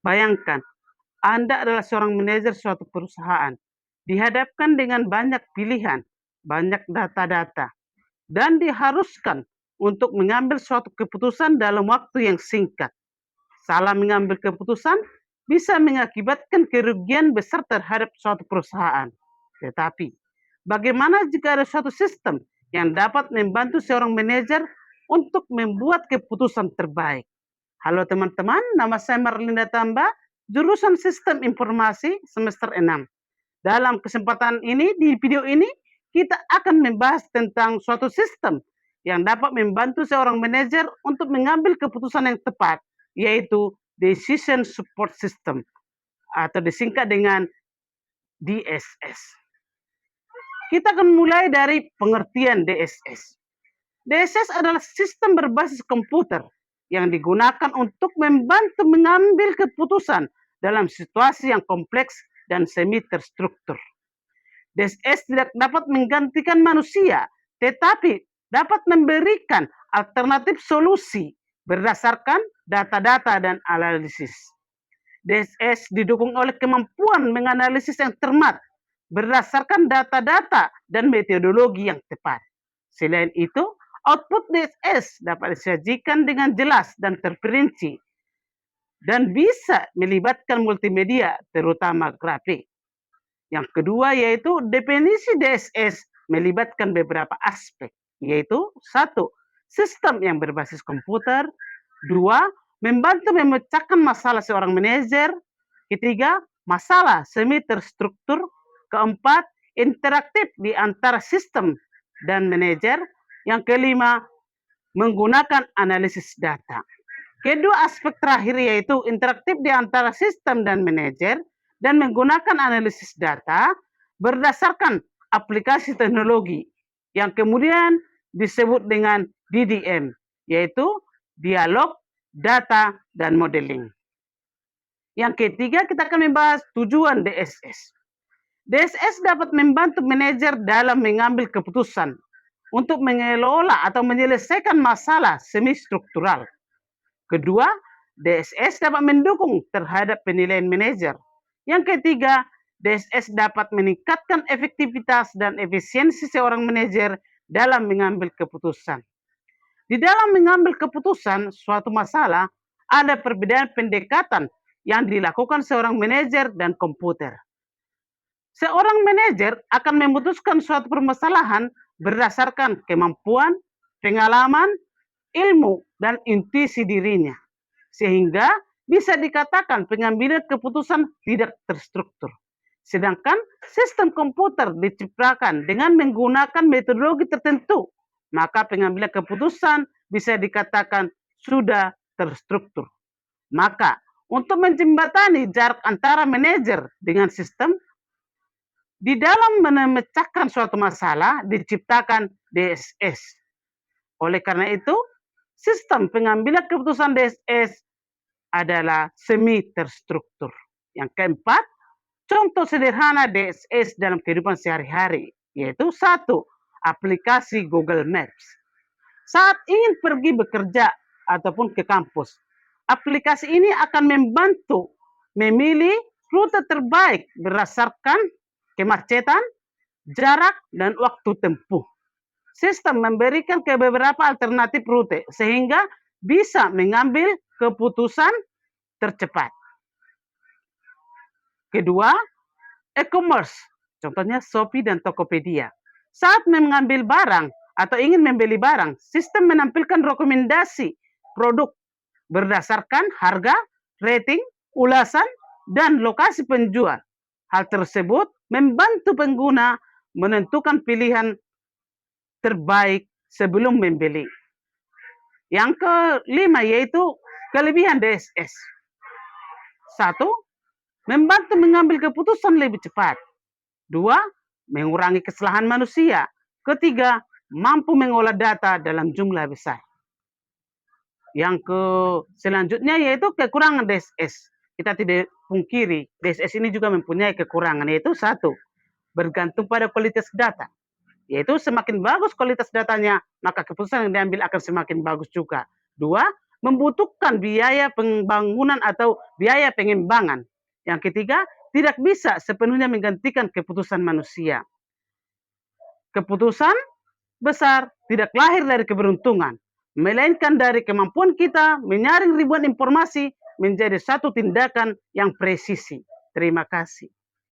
Bayangkan, Anda adalah seorang manajer suatu perusahaan, dihadapkan dengan banyak pilihan, banyak data-data, dan diharuskan untuk mengambil suatu keputusan dalam waktu yang singkat. Salah mengambil keputusan bisa mengakibatkan kerugian besar terhadap suatu perusahaan. Tetapi, bagaimana jika ada suatu sistem yang dapat membantu seorang manajer untuk membuat keputusan terbaik? Halo teman-teman, nama saya Marlinda Tamba, jurusan Sistem Informasi semester 6. Dalam kesempatan ini, di video ini, kita akan membahas tentang suatu sistem yang dapat membantu seorang manajer untuk mengambil keputusan yang tepat, yaitu Decision Support System, atau disingkat dengan DSS. Kita akan mulai dari pengertian DSS. DSS adalah sistem berbasis komputer yang digunakan untuk membantu mengambil keputusan dalam situasi yang kompleks dan semi terstruktur. DSS tidak dapat menggantikan manusia, tetapi dapat memberikan alternatif solusi berdasarkan data-data dan analisis. DSS didukung oleh kemampuan menganalisis yang cermat berdasarkan data-data dan metodologi yang tepat. Selain itu, output DSS dapat disajikan dengan jelas dan terperinci dan bisa melibatkan multimedia, terutama grafik. Yang kedua yaitu definisi DSS melibatkan beberapa aspek, yaitu satu, sistem yang berbasis komputer, dua, membantu memecahkan masalah seorang manajer, ketiga, masalah semi terstruktur, keempat, interaktif di antara sistem dan manajer, yang kelima, menggunakan analisis data. Kedua aspek terakhir yaitu interaktif di antara sistem dan manajer dan menggunakan analisis data berdasarkan aplikasi teknologi yang kemudian disebut dengan DDM, yaitu dialog, data, dan modeling. Yang ketiga, kita akan membahas tujuan DSS. DSS dapat membantu manajer dalam mengambil keputusan untuk mengelola atau menyelesaikan masalah semi struktural. Kedua, DSS dapat mendukung terhadap penilaian manajer. Yang ketiga, DSS dapat meningkatkan efektivitas dan efisiensi seorang manajer dalam mengambil keputusan. Di dalam mengambil keputusan suatu masalah, ada perbedaan pendekatan yang dilakukan seorang manajer dan komputer. Seorang manajer akan memutuskan suatu permasalahan berdasarkan kemampuan, pengalaman, ilmu, dan intuisi dirinya. Sehingga bisa dikatakan pengambilan keputusan tidak terstruktur. Sedangkan sistem komputer diciptakan dengan menggunakan metodologi tertentu, maka pengambilan keputusan bisa dikatakan sudah terstruktur. Maka untuk menjembatani jarak antara manajer dengan sistem, di dalam memecahkan suatu masalah diciptakan DSS. Oleh karena itu, sistem pengambilan keputusan DSS adalah semi terstruktur. Yang keempat, contoh sederhana DSS dalam kehidupan sehari-hari, yaitu satu, aplikasi Google Maps. Saat ingin pergi bekerja ataupun ke kampus, aplikasi ini akan membantu memilih rute terbaik berdasarkan kemacetan, jarak, dan waktu tempuh. Sistem memberikan beberapa alternatif rute sehingga bisa mengambil keputusan tercepat. Kedua, e-commerce, contohnya Shopee dan Tokopedia. Saat mengambil barang atau ingin membeli barang, sistem menampilkan rekomendasi produk berdasarkan harga, rating, ulasan, dan lokasi penjual. Hal tersebut membantu pengguna menentukan pilihan terbaik sebelum membeli. Yang kelima yaitu kelebihan DSS. Satu, membantu mengambil keputusan lebih cepat. Dua, mengurangi kesalahan manusia. Ketiga, mampu mengolah data dalam jumlah besar. Yang selanjutnya yaitu kekurangan DSS. Kita tidak pungkiri, DSS ini juga mempunyai kekurangan, yaitu satu, bergantung pada kualitas data. Yaitu semakin bagus kualitas datanya, maka keputusan yang diambil akan semakin bagus juga. Dua, membutuhkan biaya pembangunan atau biaya pengembangan. Yang ketiga, tidak bisa sepenuhnya menggantikan keputusan manusia. Keputusan besar tidak lahir dari keberuntungan, melainkan dari kemampuan kita menyaring ribuan informasi menjadi satu tindakan yang presisi. Terima kasih.